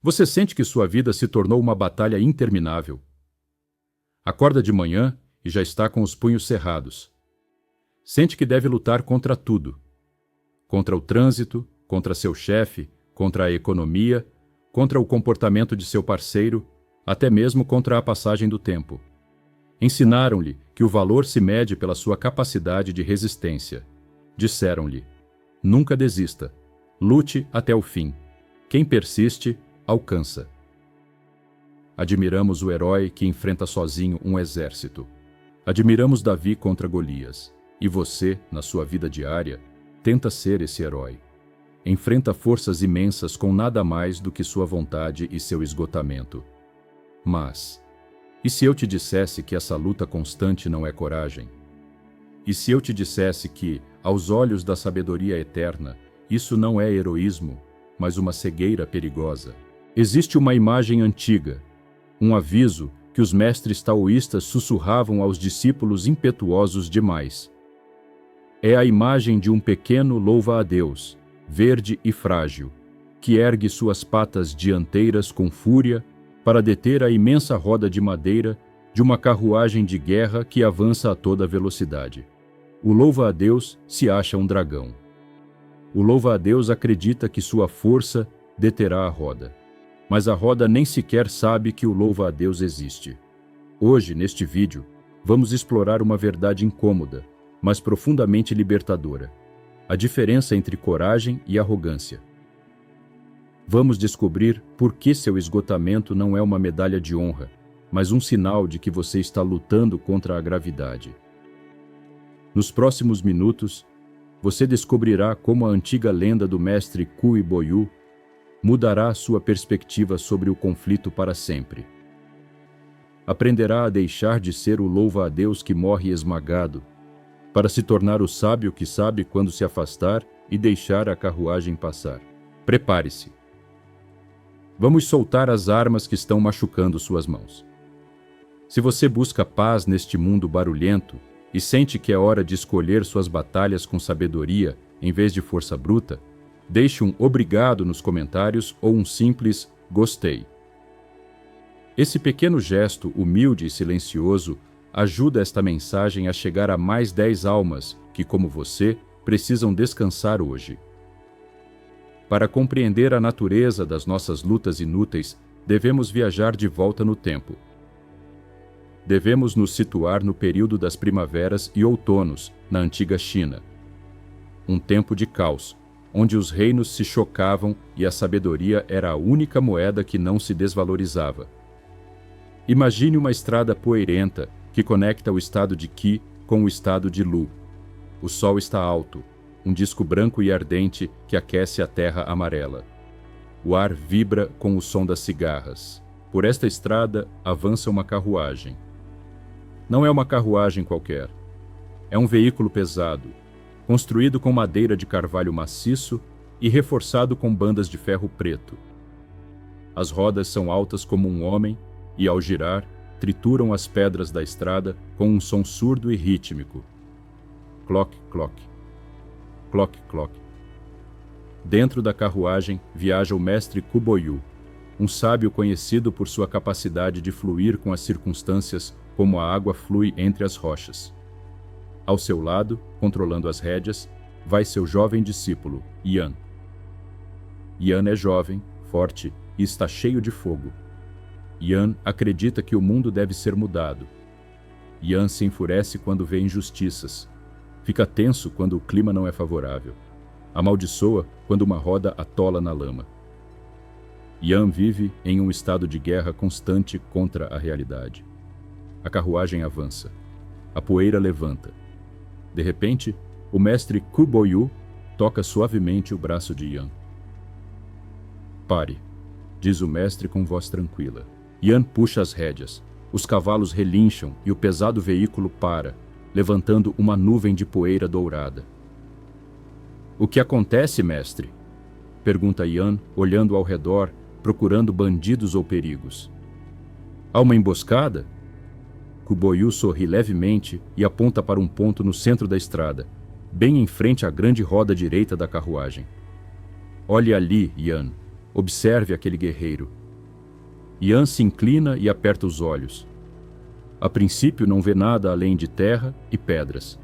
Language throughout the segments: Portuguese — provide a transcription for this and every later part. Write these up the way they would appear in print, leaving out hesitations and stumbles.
Você sente que sua vida se tornou uma batalha interminável. Acorda de manhã e já está com os punhos cerrados. Sente que deve lutar contra tudo. Contra o trânsito, contra seu chefe, contra a economia, contra o comportamento de seu parceiro, até mesmo contra a passagem do tempo. Ensinaram-lhe que o valor se mede pela sua capacidade de resistência. Disseram-lhe: nunca desista, lute até o fim. Quem persiste, alcança. Admiramos o herói que enfrenta sozinho um exército. Admiramos Davi contra Golias. E você, na sua vida diária, tenta ser esse herói. Enfrenta forças imensas com nada mais do que sua vontade e seu esgotamento. Mas, e se eu te dissesse que essa luta constante não é coragem? E se eu te dissesse que, aos olhos da sabedoria eterna, isso não é heroísmo, mas uma cegueira perigosa? Existe uma imagem antiga, um aviso que os mestres taoístas sussurravam aos discípulos impetuosos demais. É a imagem de um pequeno louva-a-Deus, verde e frágil, que ergue suas patas dianteiras com fúria para deter a imensa roda de madeira de uma carruagem de guerra que avança a toda velocidade. O louva-a-Deus se acha um dragão. O louva-a-Deus acredita que sua força deterá a roda. Mas a roda nem sequer sabe que o louva-a-Deus existe. Hoje, neste vídeo, vamos explorar uma verdade incômoda, mas profundamente libertadora: a diferença entre coragem e arrogância. Vamos descobrir por que seu esgotamento não é uma medalha de honra, mas um sinal de que você está lutando contra a gravidade. Nos próximos minutos, você descobrirá como a antiga lenda do mestre Cui Boyu mudará sua perspectiva sobre o conflito para sempre. Aprenderá a deixar de ser o louva-a-Deus que morre esmagado, para se tornar o sábio que sabe quando se afastar e deixar a carruagem passar. Prepare-se. Vamos soltar as armas que estão machucando suas mãos. Se você busca paz neste mundo barulhento e sente que é hora de escolher suas batalhas com sabedoria em vez de força bruta, deixe um obrigado nos comentários ou um simples gostei. Esse pequeno gesto humilde e silencioso ajuda esta mensagem a chegar a mais 10 almas que, como você, precisam descansar hoje. Para compreender a natureza das nossas lutas inúteis, devemos viajar de volta no tempo. Devemos nos situar no período das primaveras e outonos, na antiga China. Um tempo de caos, onde os reinos se chocavam e a sabedoria era a única moeda que não se desvalorizava. Imagine uma estrada poeirenta que conecta o estado de Qi com o estado de Lu. O sol está alto, um disco branco e ardente que aquece a terra amarela. O ar vibra com o som das cigarras. Por esta estrada avança uma carruagem. Não é uma carruagem qualquer. É um veículo pesado, construído com madeira de carvalho maciço e reforçado com bandas de ferro preto. As rodas são altas como um homem e, ao girar, trituram as pedras da estrada com um som surdo e rítmico. Cloc, cloc. Cloc, cloc. Dentro da carruagem viaja o mestre Kuboyu, um sábio conhecido por sua capacidade de fluir com as circunstâncias como a água flui entre as rochas. Ao seu lado, controlando as rédeas, vai seu jovem discípulo, Yan. Yan é jovem, forte e está cheio de fogo. Yan acredita que o mundo deve ser mudado. Yan se enfurece quando vê injustiças. Fica tenso quando o clima não é favorável. Amaldiçoa quando uma roda atola na lama. Yan vive em um estado de guerra constante contra a realidade. A carruagem avança. A poeira levanta. De repente, o mestre Kuboyu toca suavemente o braço de Yan. Pare, diz o mestre com voz tranquila. Yan puxa as rédeas. Os cavalos relincham e o pesado veículo para, levantando uma nuvem de poeira dourada. O que acontece, mestre? Pergunta Yan, olhando ao redor, procurando bandidos ou perigos. Há uma emboscada? Kuboyu sorri levemente e aponta para um ponto no centro da estrada, bem em frente à grande roda direita da carruagem. Olhe ali, Yan. observe aquele guerreiro. Yan se inclina e aperta os olhos. A princípio não vê nada além de terra e pedras.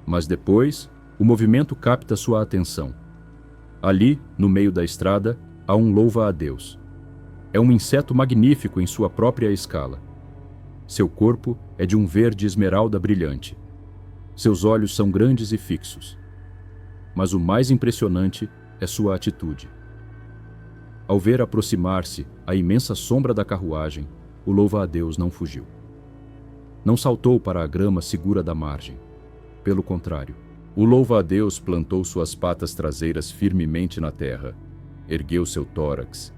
Mas depois, o movimento capta sua atenção. Ali, no meio da estrada, há um louva-a-Deus. É um inseto magnífico em sua própria escala. Seu corpo é de um verde esmeralda brilhante. Seus olhos são grandes e fixos. Mas o mais impressionante é sua atitude. Ao ver aproximar-se a imensa sombra da carruagem, o louva-a-Deus não fugiu. Não saltou para a grama segura da margem. Pelo contrário, o louva-a-Deus plantou suas patas traseiras firmemente na terra, ergueu seu tórax,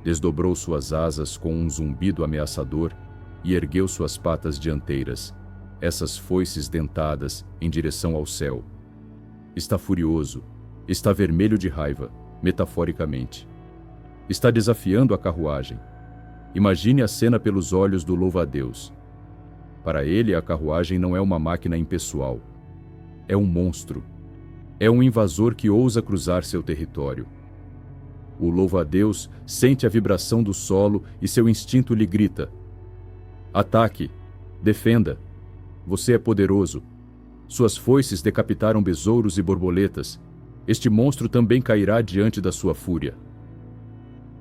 desdobrou suas asas com um zumbido ameaçador e ergueu suas patas dianteiras, essas foices dentadas em direção ao céu. Está furioso, está vermelho de raiva, metaforicamente. Está desafiando a carruagem. Imagine a cena pelos olhos do louva-a-Deus. Para ele, a carruagem não é uma máquina impessoal. É um monstro. É um invasor que ousa cruzar seu território. O louva-a-Deus sente a vibração do solo e seu instinto lhe grita: ataque! Defenda! Você é poderoso. Suas foices decapitaram besouros e borboletas. Este monstro também cairá diante da sua fúria.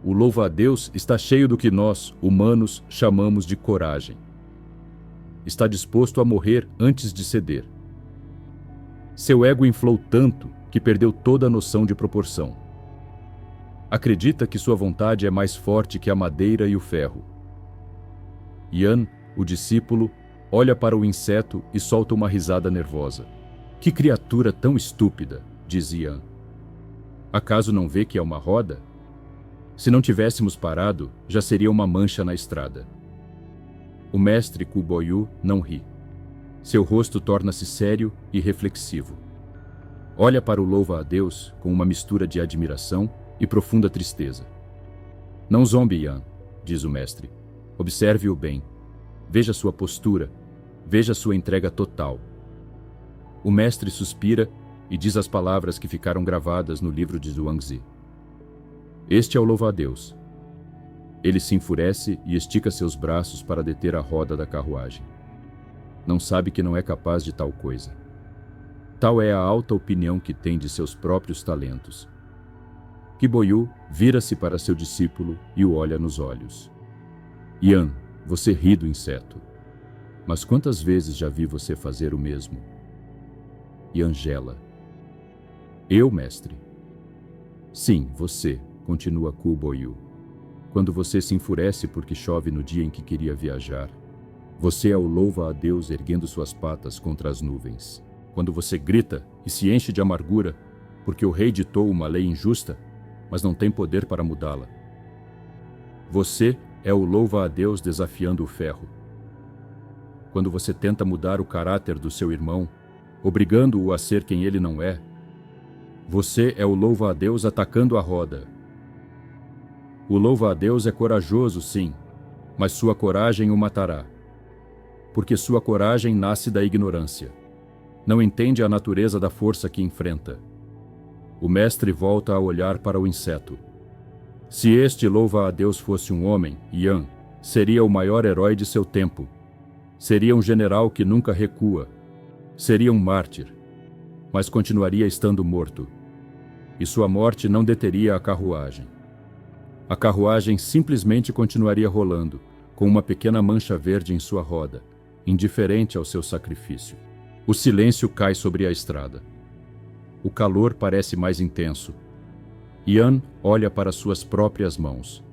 O louva-a-Deus está cheio do que nós, humanos, chamamos de coragem. Está disposto a morrer antes de ceder. Seu ego inflou tanto que perdeu toda a noção de proporção. Acredita que sua vontade é mais forte que a madeira e o ferro. Yan, o discípulo, olha para o inseto e solta uma risada nervosa. Que criatura tão estúpida, diz Yan. Acaso não vê que é uma roda? Se não tivéssemos parado, já seria uma mancha na estrada. O mestre Kubo-yu não ri. Seu rosto torna-se sério e reflexivo. Olha para o louva-a-Deus com uma mistura de admiração e profunda tristeza. Não zombe, Yan, diz o mestre. Observe-o bem. Veja sua postura. Veja sua entrega total. O mestre suspira e diz as palavras que ficaram gravadas no livro de Zhuangzi. Este é o louva-a-Deus. Ele se enfurece e estica seus braços para deter a roda da carruagem. Não sabe que não é capaz de tal coisa. Tal é a alta opinião que tem de seus próprios talentos. Kibo-yu vira-se para seu discípulo e o olha nos olhos. Yan, você ri do inseto. Mas quantas vezes já vi você fazer o mesmo? Yan gela. Eu, mestre? Sim, você, continua Kubo-yu. Quando você se enfurece porque chove no dia em que queria viajar, você é o louva-a-Deus erguendo suas patas contra as nuvens. Quando você grita e se enche de amargura porque o rei ditou uma lei injusta, mas não tem poder para mudá-la. Você é o louva-a-Deus desafiando o ferro. Quando você tenta mudar o caráter do seu irmão, obrigando-o a ser quem ele não é, você é o louva-a-Deus atacando a roda. O louva-a-Deus é corajoso, sim, mas sua coragem o matará. Porque sua coragem nasce da ignorância. Não entende a natureza da força que enfrenta. O mestre volta a olhar para o inseto. Se este louva-a-Deus fosse um homem, Yan, seria o maior herói de seu tempo. Seria um general que nunca recua. Seria um mártir. Mas continuaria estando morto. E sua morte não deteria a carruagem. A carruagem simplesmente continuaria rolando, com uma pequena mancha verde em sua roda, indiferente ao seu sacrifício. O silêncio cai sobre a estrada. O calor parece mais intenso. Yan olha para suas próprias mãos.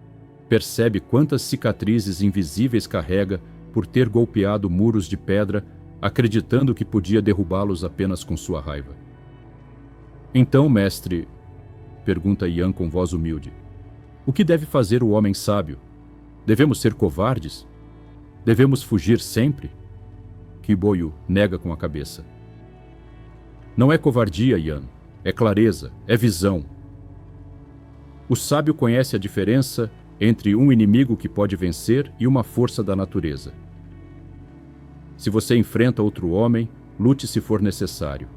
Percebe quantas cicatrizes invisíveis carrega por ter golpeado muros de pedra, acreditando que podia derrubá-los apenas com sua raiva. Então, mestre, pergunta Yan com voz humilde, o que deve fazer o homem sábio? Devemos ser covardes? Devemos fugir sempre? Kibo-yu nega com a cabeça. Não é covardia, Yan. É clareza, é visão. O sábio conhece a diferença entre um inimigo que pode vencer e uma força da natureza. Se você enfrenta outro homem, lute se for necessário.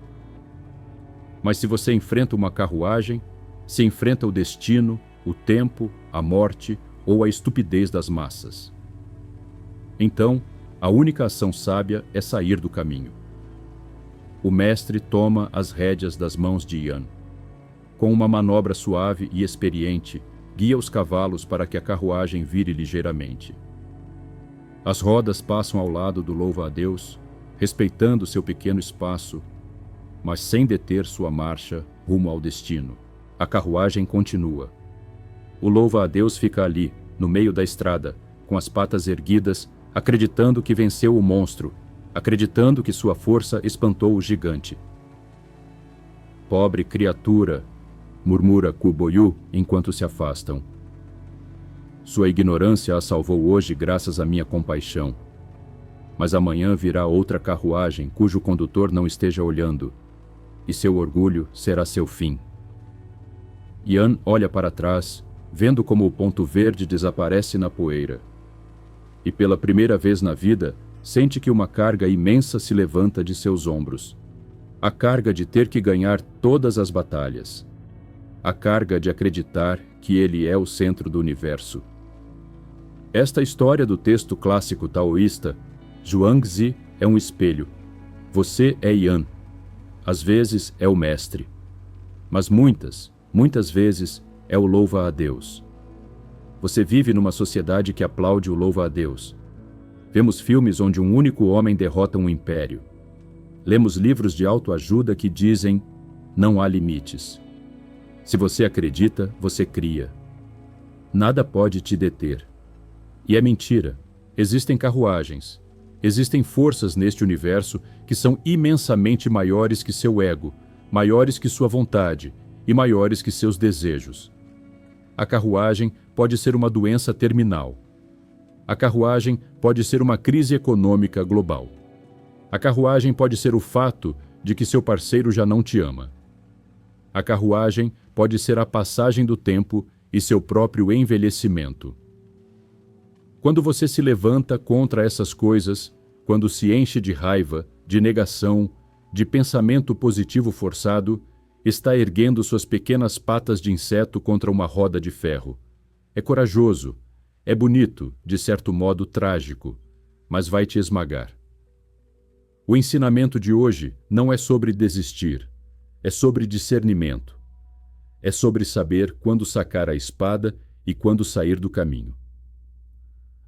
Mas se você enfrenta uma carruagem, se enfrenta o destino, o tempo, a morte ou a estupidez das massas. Então, a única ação sábia é sair do caminho. O mestre toma as rédeas das mãos de Yan. Com uma manobra suave e experiente, guia os cavalos para que a carruagem vire ligeiramente. As rodas passam ao lado do louva-a-Deus, respeitando seu pequeno espaço, mas sem deter sua marcha rumo ao destino. A carruagem continua. O louva-a-Deus fica ali, no meio da estrada, com as patas erguidas, acreditando que venceu o monstro, acreditando que sua força espantou o gigante. Pobre criatura, murmura Kubo-yu enquanto se afastam. Sua ignorância a salvou hoje graças à minha compaixão. Mas amanhã virá outra carruagem cujo condutor não esteja olhando, e seu orgulho será seu fim. Yan olha para trás, vendo como o ponto verde desaparece na poeira. E pela primeira vez na vida, sente que uma carga imensa se levanta de seus ombros. A carga de ter que ganhar todas as batalhas. A carga de acreditar que ele é o centro do universo. Esta história do texto clássico taoísta, Zhuangzi é um espelho. Você é Yan. Às vezes é o mestre. Mas muitas vezes é o louva-a-Deus. Você vive numa sociedade que aplaude o louva-a-Deus. Vemos filmes onde um único homem derrota um império. Lemos livros de autoajuda que dizem: não há limites. Se você acredita, você cria. Nada pode te deter. E é mentira. Existem carruagens. Existem forças neste universo que são imensamente maiores que seu ego, maiores que sua vontade e maiores que seus desejos. A carruagem pode ser uma doença terminal. A carruagem pode ser uma crise econômica global. A carruagem pode ser o fato de que seu parceiro já não te ama. A carruagem pode ser a passagem do tempo e seu próprio envelhecimento. Quando você se levanta contra essas coisas, quando se enche de raiva, de negação, de pensamento positivo forçado, está erguendo suas pequenas patas de inseto contra uma roda de ferro. É corajoso, é bonito, de certo modo trágico, mas vai te esmagar. O ensinamento de hoje não é sobre desistir, é sobre discernimento. É sobre saber quando sacar a espada e quando sair do caminho.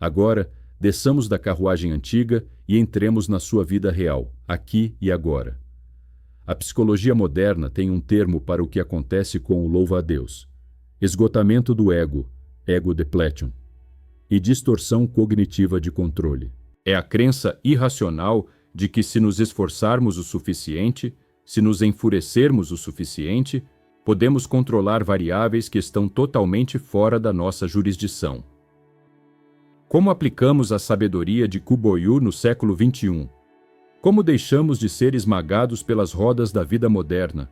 Agora, desçamos da carruagem antiga e entremos na sua vida real, aqui e agora. A psicologia moderna tem um termo para o que acontece com o louva-a-Deus: esgotamento do ego, ego depletion, e distorção cognitiva de controle. É a crença irracional de que se nos esforçarmos o suficiente, se nos enfurecermos o suficiente, podemos controlar variáveis que estão totalmente fora da nossa jurisdição. Como aplicamos a sabedoria de Kubo-yu no século XXI? Como deixamos de ser esmagados pelas rodas da vida moderna?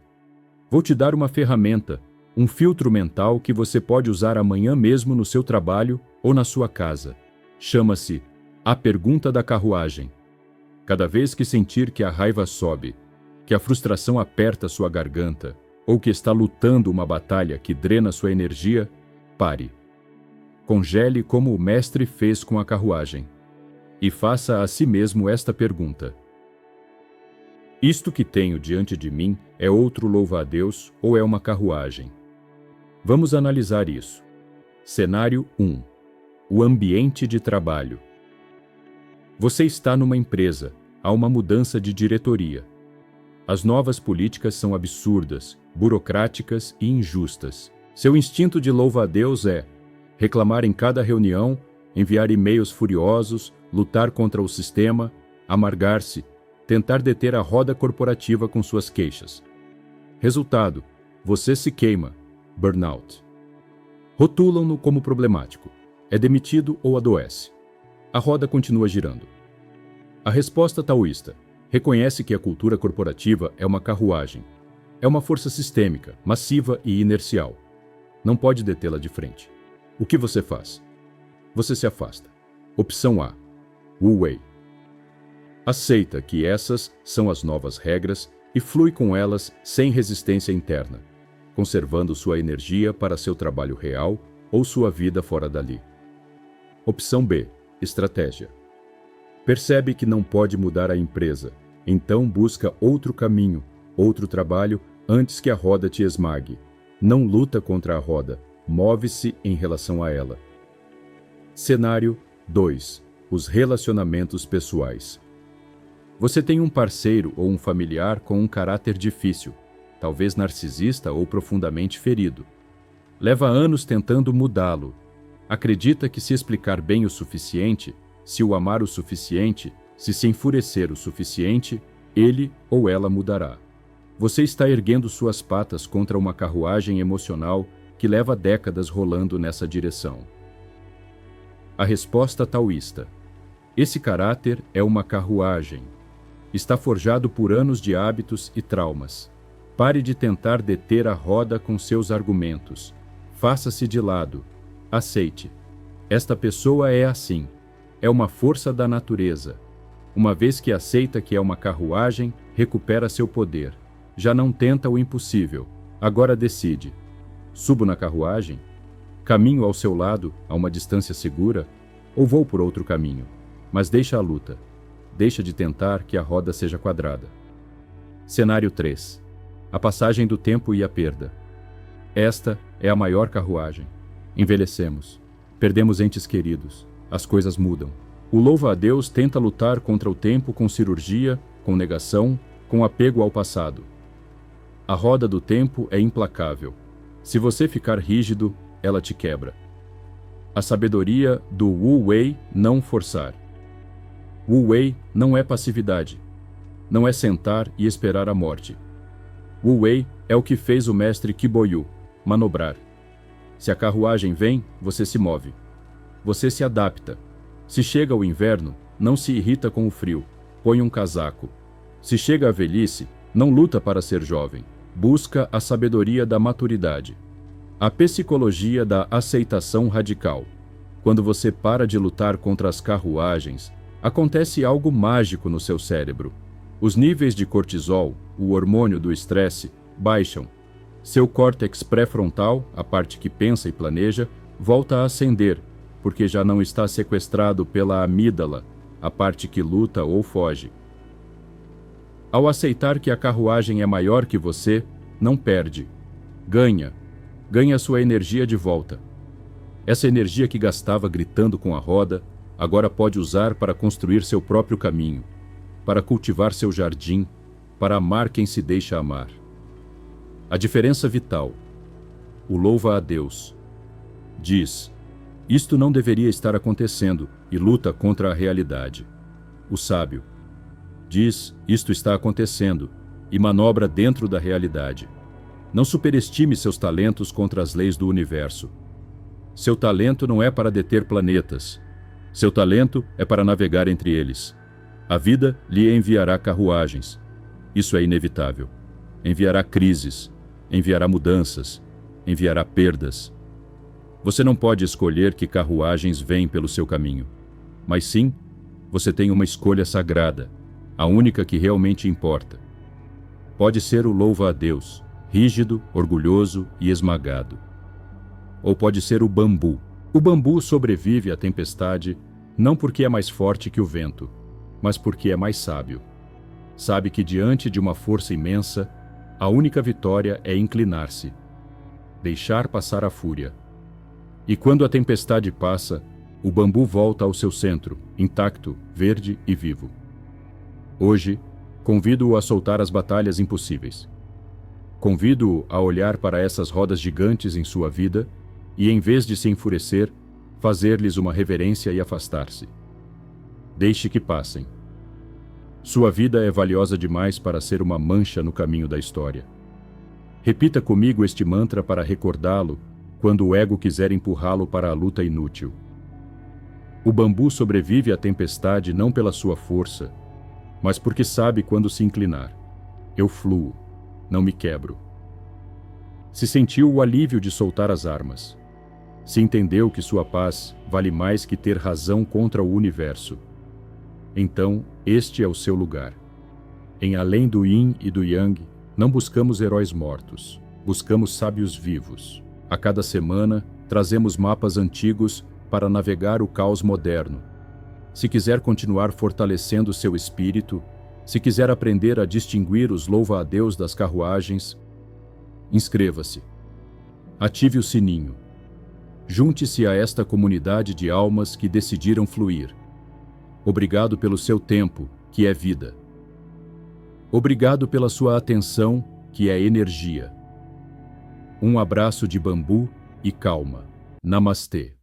Vou te dar uma ferramenta, um filtro mental que você pode usar amanhã mesmo no seu trabalho ou na sua casa. Chama-se A Pergunta da Carruagem. Cada vez que sentir que a raiva sobe, que a frustração aperta sua garganta, ou que está lutando uma batalha que drena sua energia, pare. Congele como o mestre fez com a carruagem. E faça a si mesmo esta pergunta: isto que tenho diante de mim é outro louva-a-Deus ou é uma carruagem? Vamos analisar isso. Cenário 1. O ambiente de trabalho. Você está numa empresa, há uma mudança de diretoria. As novas políticas são absurdas, burocráticas e injustas. Seu instinto de louva-a-Deus é reclamar em cada reunião, enviar e-mails furiosos, lutar contra o sistema, amargar-se, tentar deter a roda corporativa com suas queixas. Resultado: você se queima, burnout. Rotulam-no como problemático. É demitido ou adoece. A roda continua girando. A resposta taoísta reconhece que a cultura corporativa é uma carruagem. É uma força sistêmica, massiva e inercial. Não pode detê-la de frente. O que você faz? Você se afasta. Opção A. Wu Wei. Aceita que essas são as novas regras e flui com elas sem resistência interna. conservando sua energia para seu trabalho real ou sua vida fora dali. Opção B. Estratégia. Percebe que não pode mudar a empresa, então busca outro caminho, outro trabalho antes que a roda te esmague. Não luta contra a roda, move-se em relação a ela. Cenário 2. Os relacionamentos pessoais. Você tem um parceiro ou um familiar com um caráter difícil, talvez narcisista ou profundamente ferido. Leva anos tentando mudá-lo. Acredita que se explicar bem o suficiente, se o amar o suficiente, se enfurecer o suficiente, ele ou ela mudará. Você está erguendo suas patas contra uma carruagem emocional que leva décadas rolando nessa direção. A resposta taoísta. Esse caráter é uma carruagem. Está forjado por anos de hábitos e traumas. Pare de tentar deter a roda com seus argumentos. Faça-se de lado. Aceite. Esta pessoa é assim. É uma força da natureza. Uma vez que aceita que é uma carruagem, recupera seu poder. Já não tenta o impossível. Agora decide. Subo na carruagem? Caminho ao seu lado, a uma distância segura? Ou vou por outro caminho? Mas deixa a luta. Deixa de tentar que a roda seja quadrada. Cenário 3. A passagem do tempo e a perda. Esta é a maior carruagem. Envelhecemos. Perdemos entes queridos. As coisas mudam. O louva-a-Deus tenta lutar contra o tempo com cirurgia, com negação, com apego ao passado. A roda do tempo é implacável. Se você ficar rígido, ela te quebra. A sabedoria do Wu Wei não forçar. Wu Wei não é passividade. Não é sentar e esperar a morte. Wu Wei é o que fez o mestre Kiboyu, manobrar. Se a carruagem vem, você se move. Você se adapta. Se chega o inverno, não se irrita com o frio. Põe um casaco. Se chega a velhice, não luta para ser jovem. Busca a sabedoria da maturidade. A psicologia da aceitação radical. Quando você para de lutar contra as carruagens, acontece algo mágico no seu cérebro. Os níveis de cortisol, o hormônio do estresse, baixam. Seu córtex pré-frontal, a parte que pensa e planeja, volta a ascender, porque já não está sequestrado pela amígdala, a parte que luta ou foge. Ao aceitar que a carruagem é maior que você, não perde. Ganha. Ganha sua energia de volta. Essa energia que gastava gritando com a roda, agora pode usar para construir seu próprio caminho, para cultivar seu jardim, para amar quem se deixa amar. A diferença vital. O louva-a-Deus. Diz: isto não deveria estar acontecendo, e luta contra a realidade. O sábio. Diz: isto está acontecendo, e manobra dentro da realidade. Não superestime seus talentos contra as leis do universo. Seu talento não é para deter planetas. Seu talento é para navegar entre eles. A vida lhe enviará carruagens. Isso é inevitável. Enviará crises, enviará mudanças, enviará perdas. Você não pode escolher que carruagens vêm pelo seu caminho. Mas sim, você tem uma escolha sagrada, a única que realmente importa. Pode ser o louva-a-Deus, rígido, orgulhoso e esmagado. Ou pode ser o bambu. O bambu sobrevive à tempestade não porque é mais forte que o vento, mas porque é mais sábio. Sabe que diante de uma força imensa, a única vitória é inclinar-se, deixar passar a fúria. E quando a tempestade passa, o bambu volta ao seu centro, intacto, verde e vivo. Hoje, convido-o a soltar as batalhas impossíveis. Convido-o a olhar para essas rodas gigantes em sua vida e, em vez de se enfurecer, fazer-lhes uma reverência e afastar-se. Deixe que passem. Sua vida é valiosa demais para ser uma mancha no caminho da história. Repita comigo este mantra para recordá-lo quando o ego quiser empurrá-lo para a luta inútil. O bambu sobrevive à tempestade não pela sua força, mas porque sabe quando se inclinar. Eu fluo, não me quebro. Se sentiu o alívio de soltar as armas. Se entendeu que sua paz vale mais que ter razão contra o universo. Então, este é o seu lugar. Em além do yin e do yang, não buscamos heróis mortos. Buscamos sábios vivos. A cada semana, trazemos mapas antigos para navegar o caos moderno. Se quiser continuar fortalecendo seu espírito, se quiser aprender a distinguir os louva-a-Deus das carruagens, inscreva-se. Ative o sininho. Junte-se a esta comunidade de almas que decidiram fluir. Obrigado pelo seu tempo, que é vida. Obrigado pela sua atenção, que é energia. Um abraço de bambu e calma. Namastê.